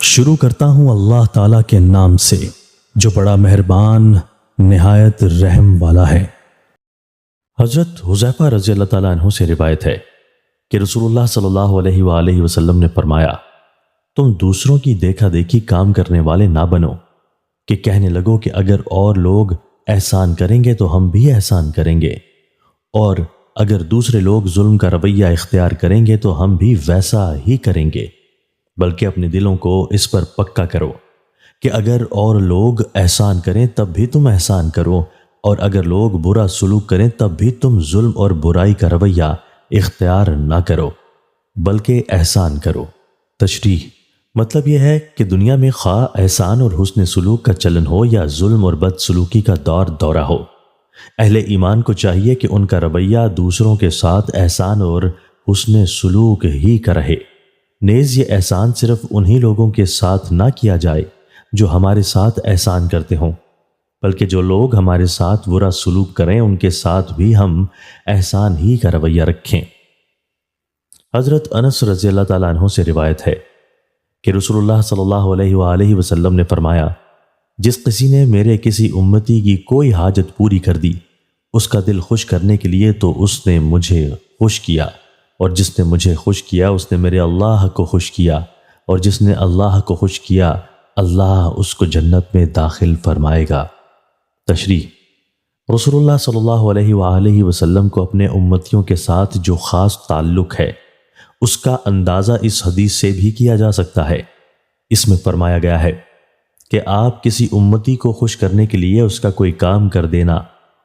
شروع کرتا ہوں اللہ تعالیٰ کے نام سے جو بڑا مہربان نہایت رحم والا ہے۔ حضرت حذیفہ رضی اللہ تعالیٰ عنہ سے روایت ہے کہ رسول اللہ صلی اللہ علیہ وآلہ وسلم نے فرمایا، تم دوسروں کی دیکھا دیکھی کام کرنے والے نہ بنو کہ کہنے لگو کہ اگر اور لوگ احسان کریں گے تو ہم بھی احسان کریں گے، اور اگر دوسرے لوگ ظلم کا رویہ اختیار کریں گے تو ہم بھی ویسا ہی کریں گے، بلکہ اپنے دلوں کو اس پر پکا کرو کہ اگر اور لوگ احسان کریں تب بھی تم احسان کرو، اور اگر لوگ برا سلوک کریں تب بھی تم ظلم اور برائی کا رویہ اختیار نہ کرو بلکہ احسان کرو۔ تشریح مطلب یہ ہے کہ دنیا میں خواہ احسان اور حسن سلوک کا چلن ہو یا ظلم اور بد سلوکی کا دورہ ہو، اہل ایمان کو چاہیے کہ ان کا رویہ دوسروں کے ساتھ احسان اور حسن سلوک ہی کا رہے۔ نیز یہ احسان صرف انہی لوگوں کے ساتھ نہ کیا جائے جو ہمارے ساتھ احسان کرتے ہوں، بلکہ جو لوگ ہمارے ساتھ برا سلوک کریں ان کے ساتھ بھی ہم احسان ہی کا رویہ رکھیں۔ حضرت انس رضی اللہ تعالیٰ عنہ سے روایت ہے کہ رسول اللہ صلی اللہ علیہ وآلہ وسلم نے فرمایا، جس کسی نے میرے کسی امتی کی کوئی حاجت پوری کر دی اس کا دل خوش کرنے کے لیے تو اس نے مجھے خوش کیا، اور جس نے مجھے خوش کیا اس نے میرے اللہ کو خوش کیا، اور جس نے اللہ کو خوش کیا اللہ اس کو جنت میں داخل فرمائے گا۔ تشریح رسول اللہ صلی اللہ علیہ وآلہ وسلم کو اپنے امتیوں کے ساتھ جو خاص تعلق ہے اس کا اندازہ اس حدیث سے بھی کیا جا سکتا ہے۔ اس میں فرمایا گیا ہے کہ آپ کسی امتی کو خوش کرنے کے لیے اس کا کوئی کام کر دینا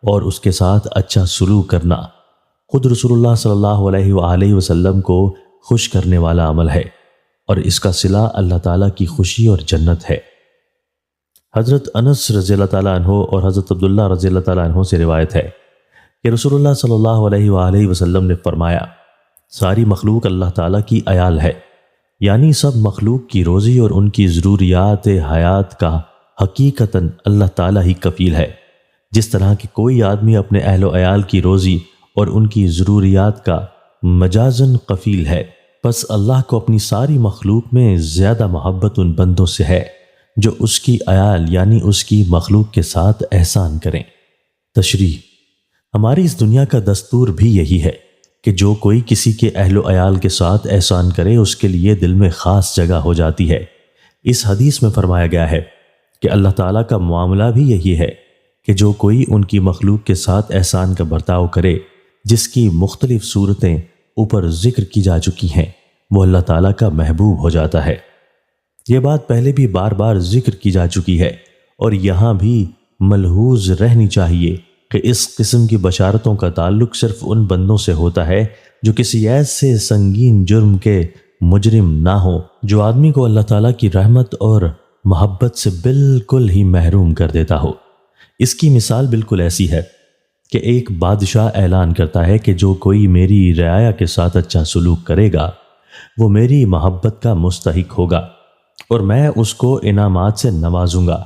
اور اس کے ساتھ اچھا سلوک کرنا خود رسول اللہ صلی اللہ علیہ وآلہ وسلم کو خوش کرنے والا عمل ہے، اور اس کا صلہ اللہ تعالیٰ کی خوشی اور جنت ہے۔ حضرت انس رضی اللہ تعالیٰ عنہ اور حضرت عبداللہ رضی اللہ تعالیٰ عنہ سے روایت ہے کہ رسول اللہ صلی اللہ علیہ وآلہ وسلم نے فرمایا، ساری مخلوق اللہ تعالیٰ کی عیال ہے، یعنی سب مخلوق کی روزی اور ان کی ضروریات حیات کا حقیقتاً اللہ تعالیٰ ہی کفیل ہے، جس طرح کہ کوئی آدمی اپنے اہل و عیال کی روزی اور ان کی ضروریات کا مجازن کفیل ہے، پس اللہ کو اپنی ساری مخلوق میں زیادہ محبت ان بندوں سے ہے جو اس کی عیال یعنی اس کی مخلوق کے ساتھ احسان کریں۔ تشریح ہماری اس دنیا کا دستور بھی یہی ہے کہ جو کوئی کسی کے اہل و عیال کے ساتھ احسان کرے اس کے لیے دل میں خاص جگہ ہو جاتی ہے۔ اس حدیث میں فرمایا گیا ہے کہ اللہ تعالیٰ کا معاملہ بھی یہی ہے کہ جو کوئی ان کی مخلوق کے ساتھ احسان کا برتاؤ کرے جس کی مختلف صورتیں اوپر ذکر کی جا چکی ہیں وہ اللہ تعالیٰ کا محبوب ہو جاتا ہے۔ یہ بات پہلے بھی بار بار ذکر کی جا چکی ہے، اور یہاں بھی ملحوظ رہنی چاہیے کہ اس قسم کی بشارتوں کا تعلق صرف ان بندوں سے ہوتا ہے جو کسی ایسے سنگین جرم کے مجرم نہ ہوں جو آدمی کو اللہ تعالیٰ کی رحمت اور محبت سے بالکل ہی محروم کر دیتا ہو۔ اس کی مثال بالکل ایسی ہے کہ ایک بادشاہ اعلان کرتا ہے کہ جو کوئی میری رعایا کے ساتھ اچھا سلوک کرے گا وہ میری محبت کا مستحق ہوگا اور میں اس کو انعامات سے نوازوں گا،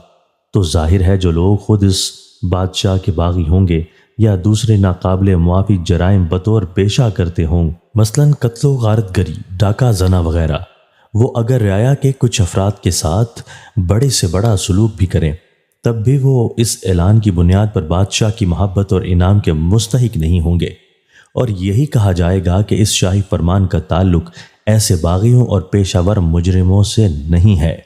تو ظاہر ہے جو لوگ خود اس بادشاہ کے باغی ہوں گے یا دوسرے ناقابل معافی جرائم بطور پیشہ کرتے ہوں، مثلا قتل و غارت گری، ڈاکہ زنا وغیرہ، وہ اگر رعایا کے کچھ افراد کے ساتھ بڑے سے بڑا سلوک بھی کریں تب بھی وہ اس اعلان کی بنیاد پر بادشاہ کی محبت اور انعام کے مستحق نہیں ہوں گے، اور یہی کہا جائے گا کہ اس شاہی فرمان کا تعلق ایسے باغیوں اور پیشہ ور مجرموں سے نہیں ہے۔